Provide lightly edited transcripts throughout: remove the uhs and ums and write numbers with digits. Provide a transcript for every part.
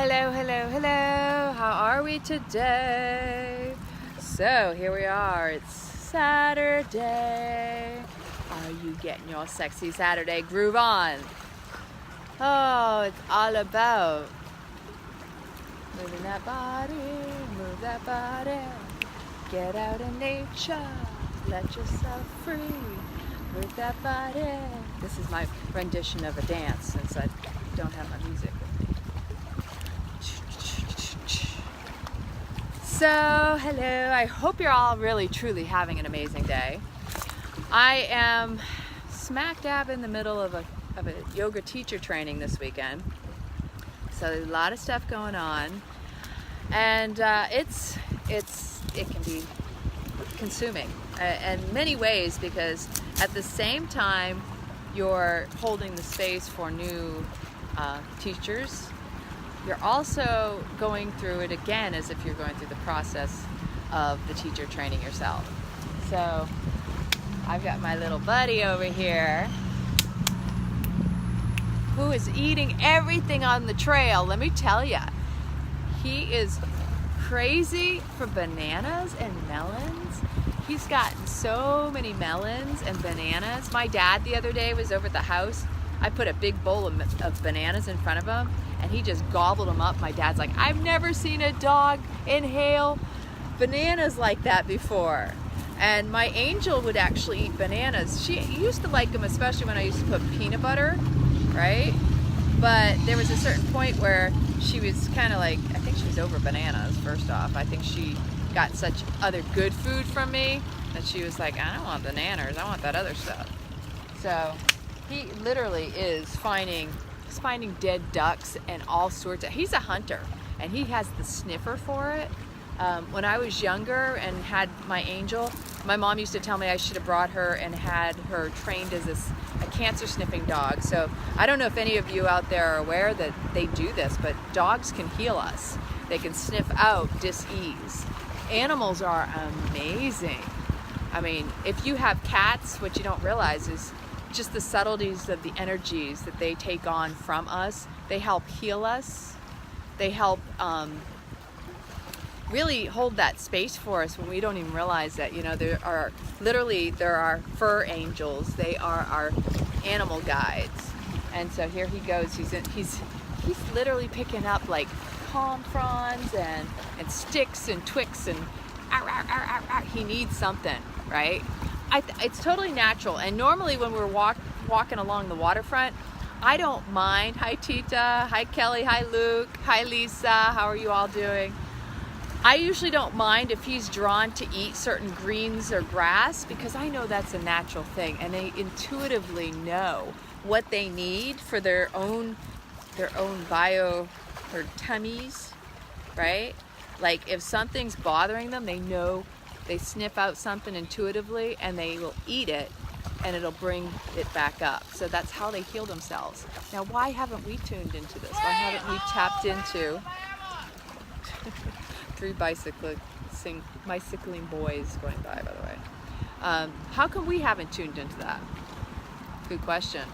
Hello, hello, hello. How are we today? So here we are. It's Saturday. Are you getting your sexy Saturday groove on? Oh, it's all about moving that body, move that body. Get out in nature, let yourself free. Move that body. This is my rendition of a dance since I don't have my music with me. So, hello. I hope you're all really, truly having an amazing day. I am smack dab in the middle of a yoga teacher training this weekend. So there's a lot of stuff going on, and it can be consuming in many ways, because at the same time you're holding the space for new teachers, you're also going through it again as if you're going through the process of the teacher training yourself. So I've got my little buddy over here who is eating everything on the trail. Let me tell you, he is crazy for bananas and melons. He's gotten so many melons and bananas. My dad the other day was over at the house. I put a big bowl of bananas in front of him, and he just gobbled them up. My dad's like, I've never seen a dog inhale bananas like that before. And my angel would actually eat bananas. She used to like them, especially when I used to put peanut butter, right? But there was a certain point where she was kind of like, I think she was over bananas, first off. I think she got such other good food from me that she was like, I don't want bananas, I want that other stuff. So he literally is finding dead ducks and all sorts of, he's a hunter, and he has the sniffer for it. When I was younger and had my angel, my mom used to tell me I should have brought her and had her trained as a cancer sniffing dog. So I don't know if any of you out there are aware that they do this, but dogs can heal us. They can sniff out dis-ease. Animals are amazing. I mean, if you have cats, what you don't realize is just the subtleties of the energies that they take on from us. They help heal us. They help really hold that space for us when we don't even realize that. You know, there are fur angels. They are our animal guides. And so here he goes. He's literally picking up like palm fronds and sticks and twigs and he needs something, right? It's totally natural. And normally when we're walking along the waterfront, I don't mind. Hi Tita, hi Kelly, hi Luke, hi Lisa, how are you all doing? I usually don't mind if he's drawn to eat certain greens or grass, because I know that's a natural thing, and they intuitively know what they need for their own bio, their tummies, right? Like if something's bothering them, they know, they sniff out something intuitively and they will eat it, and it'll bring it back up. So that's how they heal themselves. Now, why haven't we tuned into this? Why haven't we tapped into three bicycling boys going by the way. How come we haven't tuned into that? Good question.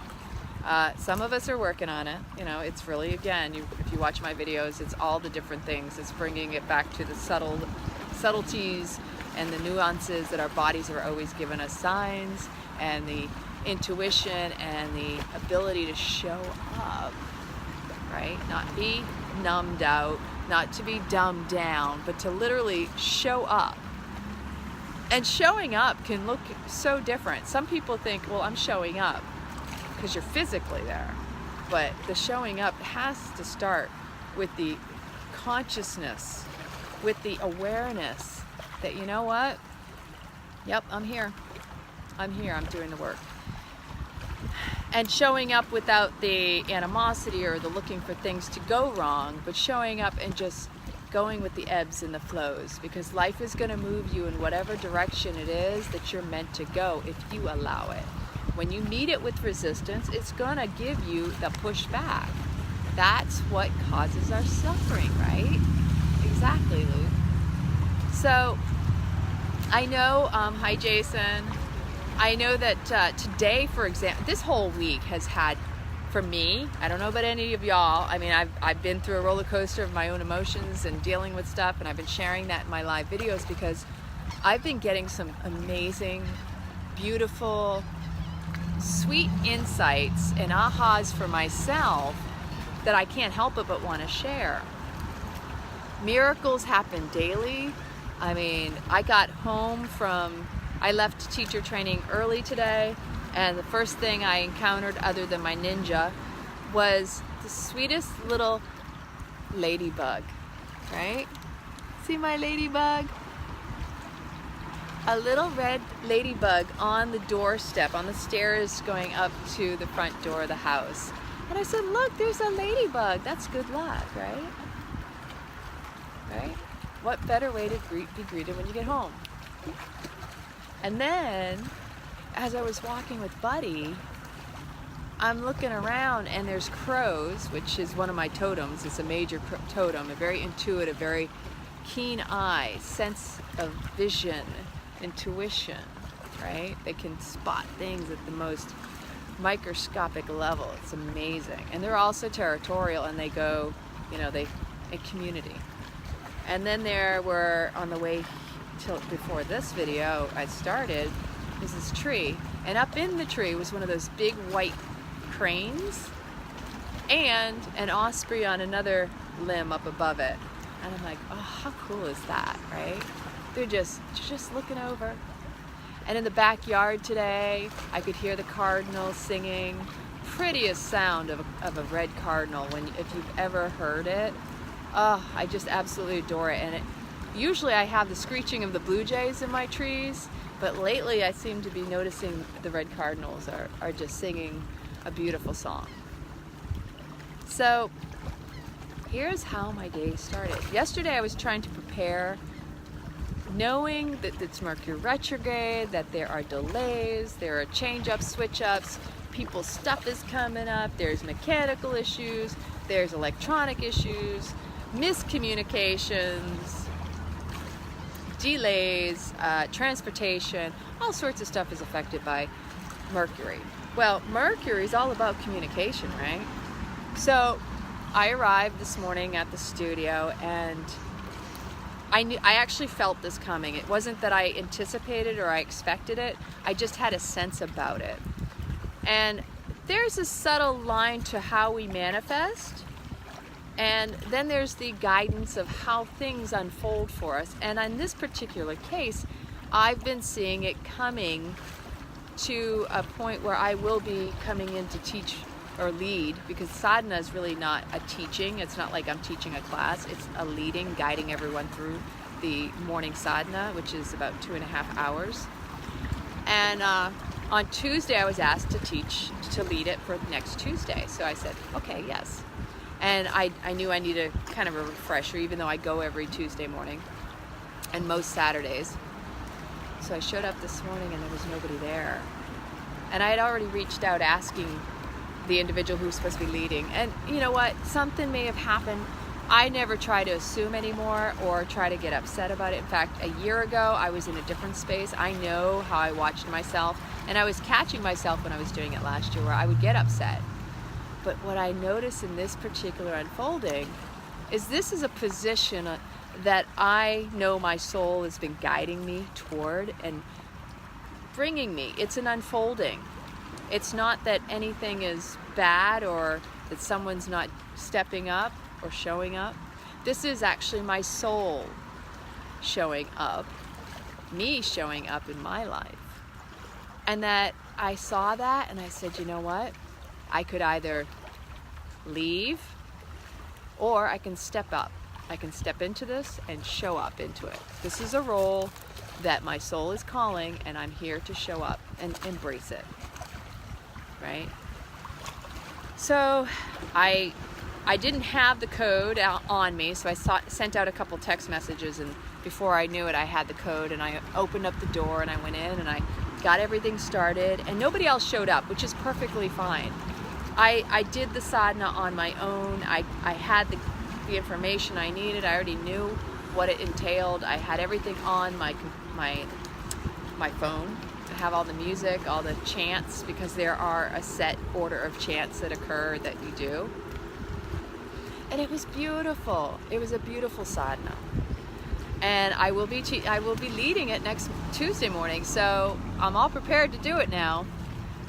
Some of us are working on it. You know, it's really, again, if you watch my videos, it's all the different things. It's bringing it back to the subtleties and the nuances that our bodies are always giving us signs, and the intuition and the ability to show up, right? Not be numbed out, not to be dumbed down, but to literally show up. And showing up can look so different. Some people think, well, I'm showing up because you're physically there. But the showing up has to start with the consciousness, with the awareness that, you know what? Yep, I'm here. I'm here, I'm doing the work. And showing up without the animosity or the looking for things to go wrong, but showing up and just going with the ebbs and the flows, because life is going to move you in whatever direction it is that you're meant to go if you allow it. When you meet it with resistance, it's going to give you the pushback. That's what causes our suffering, right? Exactly, Luke. So I know, hi Jason. I know that today, for example, this whole week has had for me. I don't know about any of y'all. I mean, I've been through a roller coaster of my own emotions and dealing with stuff, and I've been sharing that in my live videos because I've been getting some amazing, beautiful, sweet insights and ahas for myself that I can't help it but want to share. Miracles happen daily. I mean, I left teacher training early today, and the first thing I encountered other than my ninja was the sweetest little ladybug, right? See my ladybug? A little red ladybug on the doorstep, on the stairs going up to the front door of the house. And I said, look, there's a ladybug. That's good luck, right? Right? What better way to be greeted when you get home? And then, as I was walking with Buddy, I'm looking around and there's crows, which is one of my totems. It's a major totem, a very intuitive, very keen eye, sense of vision, intuition, right? They can spot things at the most microscopic level. It's amazing. And they're also territorial, and they go, they a community. And then there were, on the way till before this video I started, was this tree, and up in the tree was one of those big white cranes and an osprey on another limb up above it. And I'm like, oh, how cool is that, right? They're just looking over. And in the backyard today, I could hear the cardinal singing. Prettiest sound of a red cardinal, if you've ever heard it. Oh, I just absolutely adore it. And usually I have the screeching of the blue jays in my trees, but lately I seem to be noticing the red cardinals are just singing a beautiful song. So here's how my day started. Yesterday I was trying to prepare, knowing that it's Mercury retrograde, that there are delays, there are change-ups, switch-ups, people's stuff is coming up, there's mechanical issues, there's electronic issues, miscommunications, delays, transportation, all sorts of stuff is affected by Mercury. Well, Mercury is all about communication, right? So I arrived this morning at the studio, and I actually felt this coming. It wasn't that I anticipated or I expected it. I just had a sense about it. And there's a subtle line to how we manifest, and then there's the guidance of how things unfold for us. And in this particular case, I've been seeing it coming to a point where I will be coming in to teach or lead, because sadhana is really not a teaching. It's not like I'm teaching a class. It's a leading, guiding everyone through the morning sadhana, which is about 2.5 hours. And on Tuesday, I was asked to lead it for next Tuesday. So I said, okay, yes. And I knew I needed kind of a refresher, even though I go every Tuesday morning and most Saturdays. So I showed up this morning and there was nobody there. And I had already reached out asking the individual who's supposed to be leading. And you know what? Something may have happened. I never try to assume anymore or try to get upset about it. In fact, a year ago, I was in a different space. I know how I watched myself, and I was catching myself when I was doing it last year where I would get upset. But what I notice in this particular unfolding is this is a position that I know my soul has been guiding me toward and bringing me. It's an unfolding. It's not that anything is bad or that someone's not stepping up or showing up. This is actually my soul showing up, me showing up in my life. And that I saw that and I said, you know what? I could either leave or I can step up. I can step into this and show up into it. This is a role that my soul is calling, and I'm here to show up and embrace it, right? So I didn't have the code on me, so I sent out a couple text messages, and before I knew it, I had the code, and I opened up the door and I went in and I got everything started, and nobody else showed up, which is perfectly fine. I did the sadhana on my own. I had the information I needed. I already knew what it entailed. I had everything on my my phone. I have all the music, all the chants, because there are a set order of chants that occur that you do. And it was beautiful. It was a beautiful sadhana. And I will be leading it next Tuesday morning, so I'm all prepared to do it now.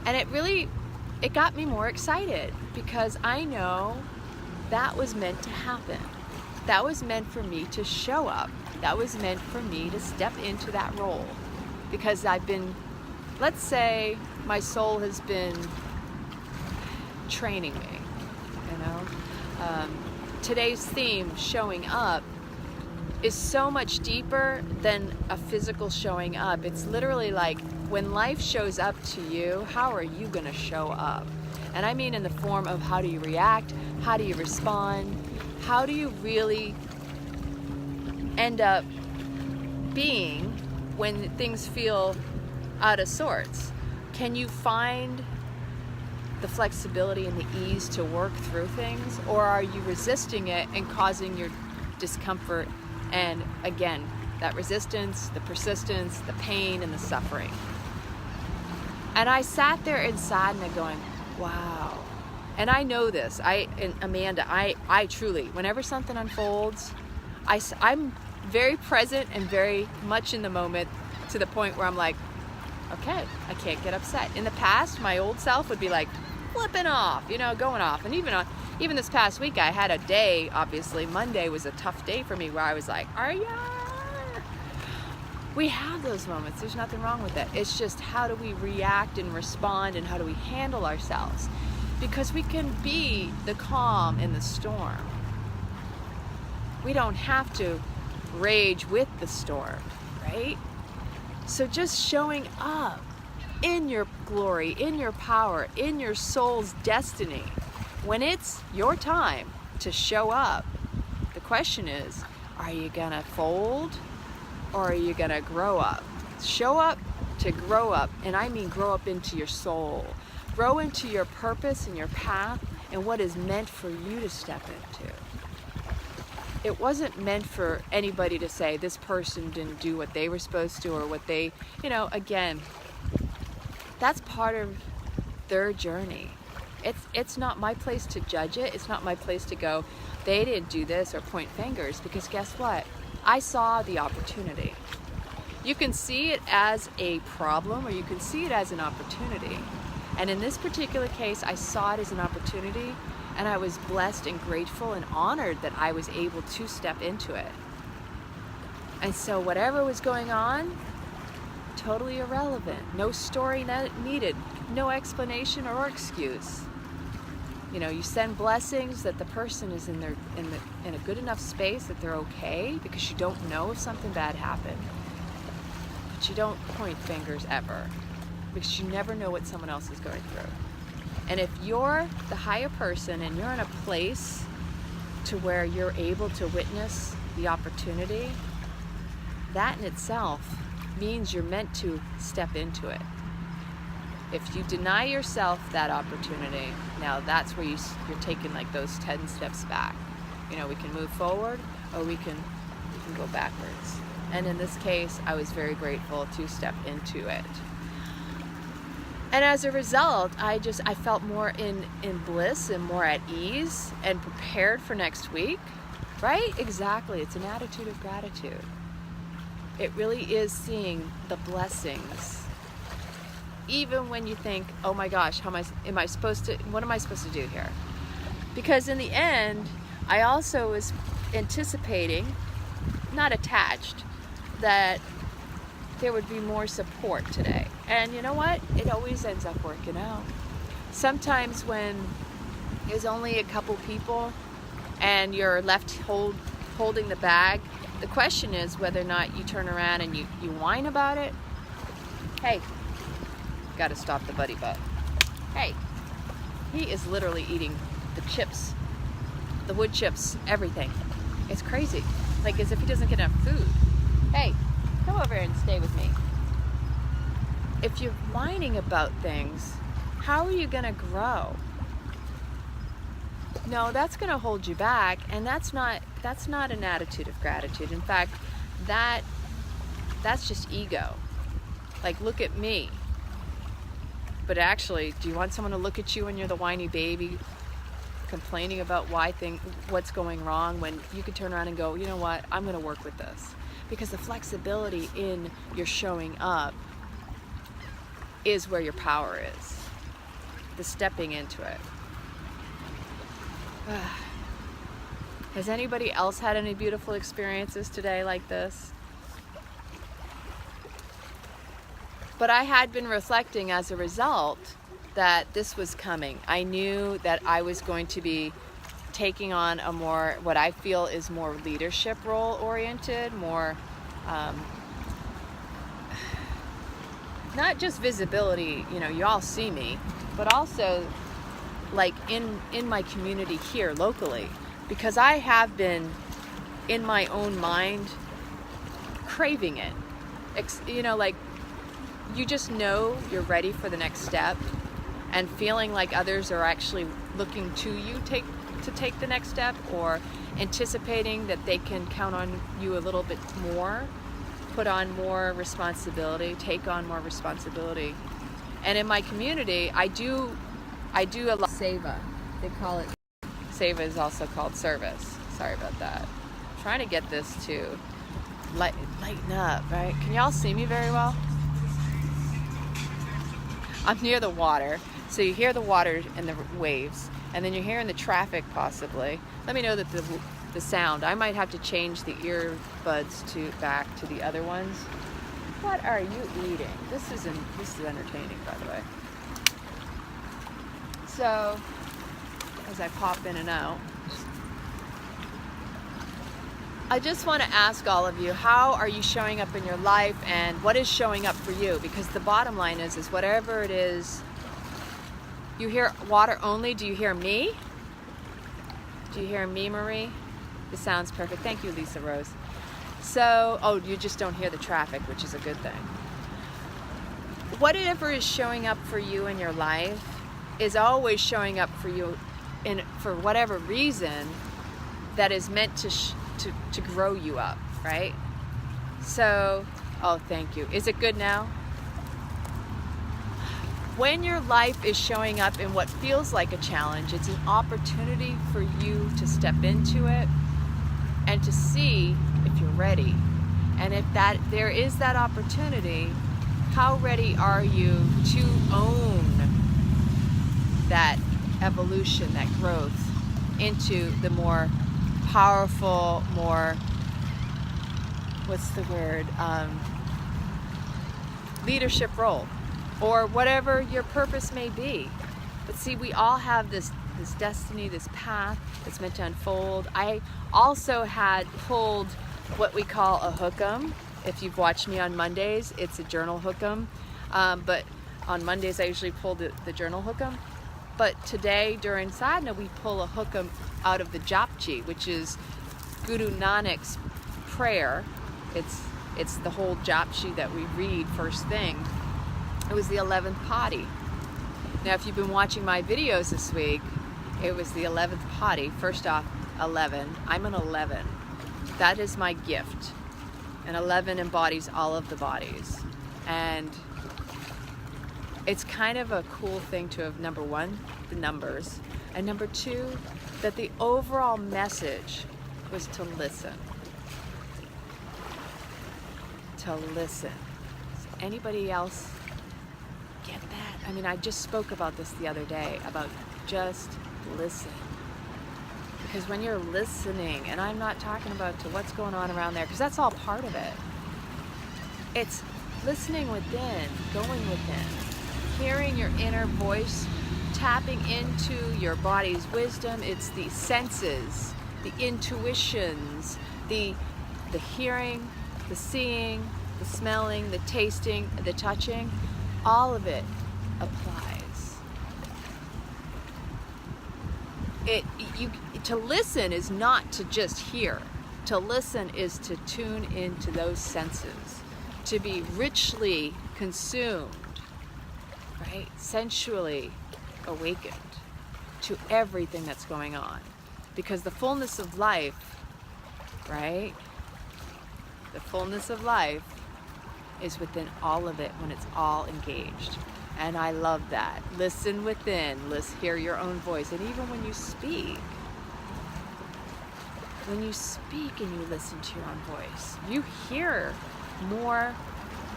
And it got me more excited, because I know that was meant to happen. That was meant for me to show up. That was meant for me to step into that role, because let's say my soul has been training me, you know. Today's theme, showing up, is so much deeper than a physical showing up. It's literally like, when life shows up to you, how are you gonna show up? And I mean in the form of, how do you react? How do you respond? How do you really end up being when things feel out of sorts? Can you find the flexibility and the ease to work through things? Or are you resisting it and causing your discomfort? And again, that resistance, the persistence, the pain, and the suffering. And I sat there in sadhana going, wow. And I know this, Amanda, I truly, whenever something unfolds, I'm very present and very much in the moment, to the point where I'm like, okay, I can't get upset. In the past, my old self would be like flipping off, you know, going off. And even this past week, I had a day, obviously, Monday was a tough day for me, where I was like, we have those moments. There's nothing wrong with it. It's just, how do we react and respond, and how do we handle ourselves? Because we can be the calm in the storm. We don't have to rage with the storm, right? So just showing up in your glory, in your power, in your soul's destiny, when it's your time to show up, the question is, are you gonna fold, or are you gonna grow up? Show up to grow up, and I mean grow up into your soul. Grow into your purpose and your path and what is meant for you to step into. It wasn't meant for anybody to say this person didn't do what they were supposed to, or what they, again, that's part of their journey. It's not my place to judge it. It's not my place to go, they didn't do this, or point fingers, because guess what? I saw the opportunity. You can see it as a problem, or you can see it as an opportunity. And in this particular case, I saw it as an opportunity, and I was blessed and grateful and honored that I was able to step into it. And so whatever was going on, totally irrelevant. No story needed, no explanation or excuse. You send blessings that the person is in a good enough space that they're okay, because you don't know if something bad happened. But you don't point fingers ever, because you never know what someone else is going through. And if you're the higher person and you're in a place to where you're able to witness the opportunity, that in itself means you're meant to step into it. If you deny yourself that opportunity, now that's where you're taking like those 10 steps back. We can move forward, or we can go backwards. And in this case, I was very grateful to step into it. And as a result, I felt more in bliss and more at ease and prepared for next week, right? Exactly. It's an attitude of gratitude. It really is seeing the blessings. Even when you think, oh my gosh, what am I supposed to do here? Because in the end, I also was anticipating, not attached, that there would be more support today. And you know what? It always ends up working out. Sometimes when there's only a couple people and you're left holding the bag, the question is whether or not you turn around and you whine about it. Hey, gotta stop the buddy butt. Hey, he is literally eating the chips, the wood chips, everything. It's crazy. Like as if he doesn't get enough food. Hey, come over and stay with me. If you're whining about things, how are you gonna grow? No, that's gonna hold you back, and that's not an attitude of gratitude. In fact, that's just ego. Like, look at me. But actually, do you want someone to look at you when you're the whiny baby complaining about what's going wrong, when you could turn around and go, you know what, I'm going to work with this? Because the flexibility in your showing up is where your power is. The stepping into it. Has anybody else had any beautiful experiences today like this? But I had been reflecting as a result that this was coming. I knew that I was going to be taking on a more, what I feel is more leadership role oriented, more, not just visibility, you know, you all see me, but also like in my community here locally, because I have been in my own mind craving it. You know, like, you just know you're ready for the next step, and feeling like others are actually looking to you to take the next step, or anticipating that they can count on you a little bit more, put on more responsibility, take on more responsibility. And in my community, I do a lot. Seva, they call it. Seva is also called service. Sorry about that. I'm trying to get this to lighten up, right? Can y'all see me very well? I'm near the water, so you hear the water and the waves, and then you're hearing the traffic possibly. Let me know that the sound. I might have to change the earbuds back to the other ones. What are you eating? This is entertaining, by the way. So, as I pop in and out, I just want to ask all of you, how are you showing up in your life, and what is showing up for you? Because the bottom line is whatever it is, you hear water only. Do you hear me? Do you hear me, Marie? This sounds perfect. Thank you, Lisa Rose. So, oh, you just don't hear the traffic, which is a good thing. Whatever is showing up for you in your life is always showing up for you for whatever reason that is meant to grow you up, right? So, oh, thank you. Is it good now? When your life is showing up in what feels like a challenge, it's an opportunity for you to step into it and to see if you're ready. And if there is that opportunity, how ready are you to own that evolution, that growth into the more powerful, more, what's the word, leadership role, or whatever your purpose may be. But see, we all have this destiny, this path that's meant to unfold. I also had pulled what we call a hookum. If you've watched me on Mondays, it's a journal hookum. But on Mondays, I usually pull the journal hookum. But today, during sadhana, we pull a hookum out of the Japji, which is Guru Nanak's prayer. It's the whole Japji that we read first thing. It was the 11th Padi. Now, if you've been watching my videos this week, it was the 11th Padi. First off, 11. I'm an 11. That is my gift. And 11 embodies all of the bodies. And it's kind of a cool thing to have, number one, the numbers, and number two, that the overall message was to listen. To listen. Does anybody else get that? I mean, I just spoke about this the other day, about just listen. Because when you're listening, and I'm not talking about to what's going on around there, because that's all part of it. It's listening within, going within, hearing your inner voice, tapping into your body's wisdom. It's the senses, the intuitions, the hearing, the seeing, the smelling, the tasting, the touching. All of it applies. To listen is not to just hear. To listen is to tune into those senses, to be richly consumed, right? Sensually awakened to everything that's going on. Because the fullness of life, right? The fullness of life is within all of it when it's all engaged. And I love that. Listen within, hear your own voice. And even when you speak and you listen to your own voice, you hear more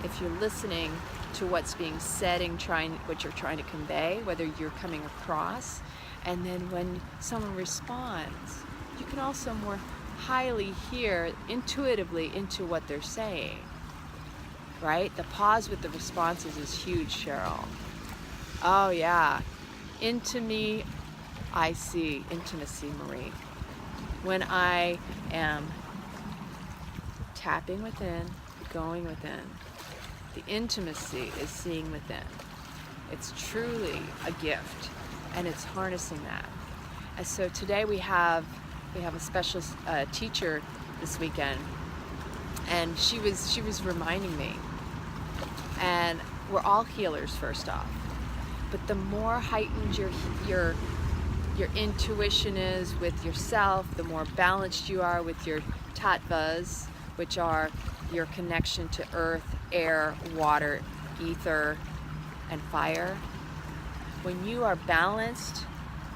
if you're listening to what's being said and what you're trying to convey, whether you're coming across. And then when someone responds, you can also more highly hear intuitively into what they're saying, right? The pause with the responses is huge, Cheryl. Oh yeah, into me, I see intimacy, Marie. When I am tapping within, going within, the intimacy is seeing within. It's truly a gift, and it's harnessing that. And so today we have a special teacher this weekend, and she was reminding me, and we're all healers first off, but the more heightened your intuition is with yourself, the more balanced you are with your tattvas, which are your connection to earth, air, water, ether, and fire. When you are balanced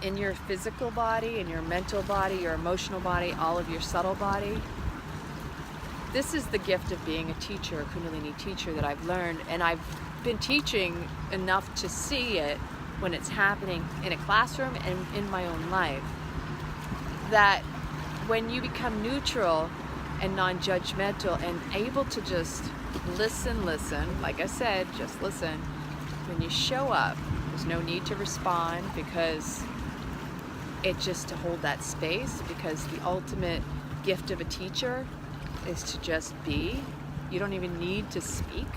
in your physical body, in your mental body, your emotional body, all of your subtle body, this is the gift of being a teacher, a Kundalini teacher, that I've learned, and I've been teaching enough to see it when it's happening in a classroom and in my own life, that when you become neutral and non-judgmental and able to just listen, like I said, just listen. When you show up, there's no need to respond, because it's just to hold that space, because the ultimate gift of a teacher is to just be. You don't even need to speak.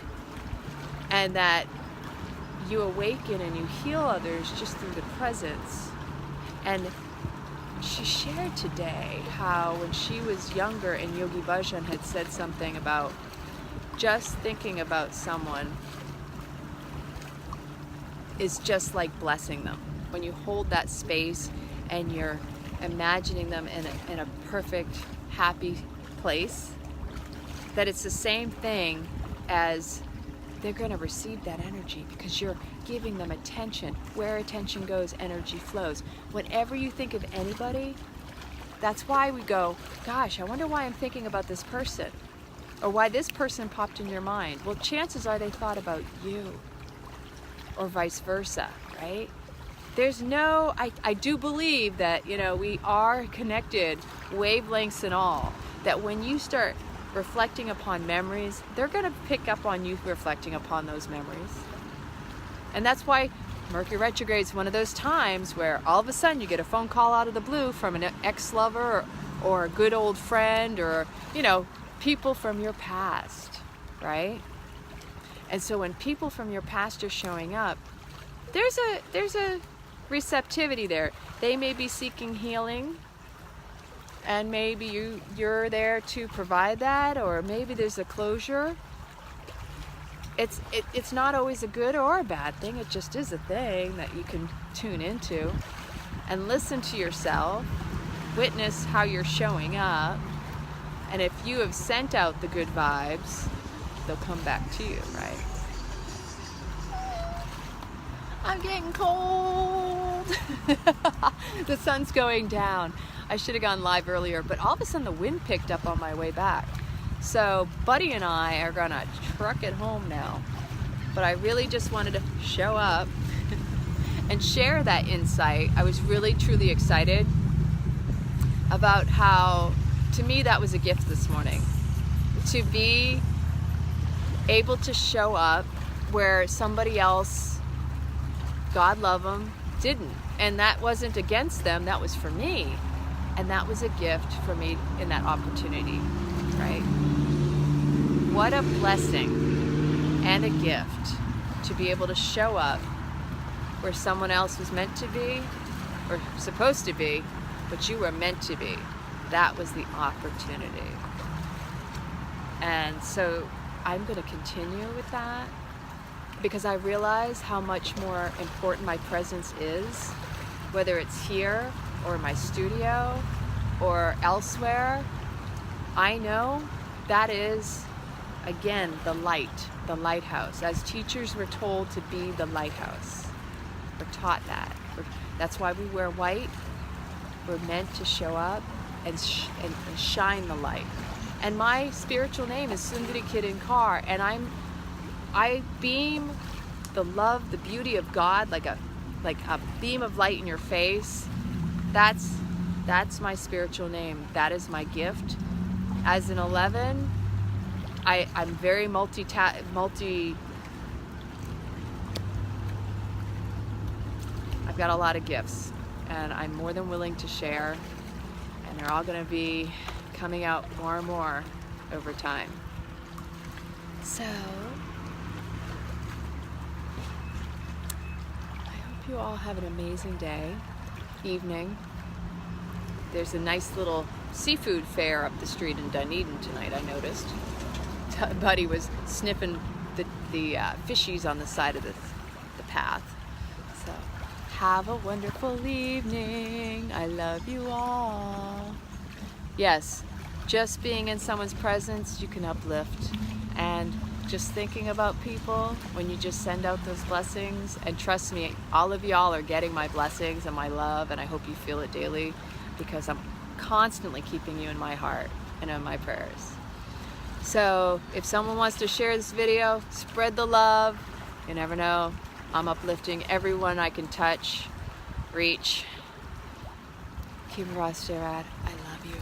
And that you awaken and you heal others just through the presence. And she shared today how when she was younger and Yogi Bhajan had said something about just thinking about someone is just like blessing them. When you hold that space and you're imagining them in a perfect, happy place, that it's the same thing as they're going to receive that energy, because you're giving them attention. Where attention goes, energy flows. Whenever you think of anybody, that's why we go, gosh, I wonder why I'm thinking about this person, or why this person popped in your mind. Well, chances are they thought about you, or vice versa, right? There's no, I do believe that, we are connected, wavelengths and all, that when you start reflecting upon memories, they're going to pick up on you reflecting upon those memories. And that's why Mercury retrograde is one of those times where all of a sudden you get a phone call out of the blue from an ex-lover or a good old friend, or people from your past, right? And so when people from your past are showing up, there's a receptivity there. They may be seeking healing, and maybe you're there to provide that, or maybe there's a closure. It's not always a good or a bad thing. It just is a thing that you can tune into and listen to yourself, witness how you're showing up, and if you have sent out the good vibes, they'll come back to you, right? I'm getting cold. The sun's going down. I should have gone live earlier, but all of a sudden the wind picked up on my way back. So Buddy and I are gonna truck it home now. But I really just wanted to show up and share that insight. I was really, truly excited about how, to me, that was a gift this morning. To be able to show up where somebody else, God love them, didn't. And that wasn't against them, that was for me. And that was a gift for me in that opportunity, right? What a blessing and a gift to be able to show up where someone else was meant to be, or supposed to be, but you were meant to be. That was the opportunity. And so I'm going to continue with that, because I realize how much more important my presence is, whether it's here or in my studio or elsewhere. I know that is again, the light, the lighthouse. As teachers, we're told to be the lighthouse. We're taught that. That's why we wear white. We're meant to show up and shine the light. And my spiritual name is Sundari Kirinkar, and I beam the love, the beauty of God like a beam of light in your face. That's my spiritual name. That is my gift. As an 11, I'm very I've got a lot of gifts, and I'm more than willing to share, and they're all going to be coming out more and more over time. So I hope you all have an amazing day, evening. There's a nice little seafood fair up the street in Dunedin tonight, I noticed. Buddy was sniffing the fishies on the side of the path. So have a wonderful evening. I love you all. Yes, just being in someone's presence, you can uplift. And just thinking about people, when you just send out those blessings, and trust me, all of y'all are getting my blessings and my love, and I hope you feel it daily, because I'm constantly keeping you in my heart and in my prayers. So if someone wants to share this video, spread the love. You never know. I'm uplifting everyone I can touch, reach. Keep Ross Gerard. I love you.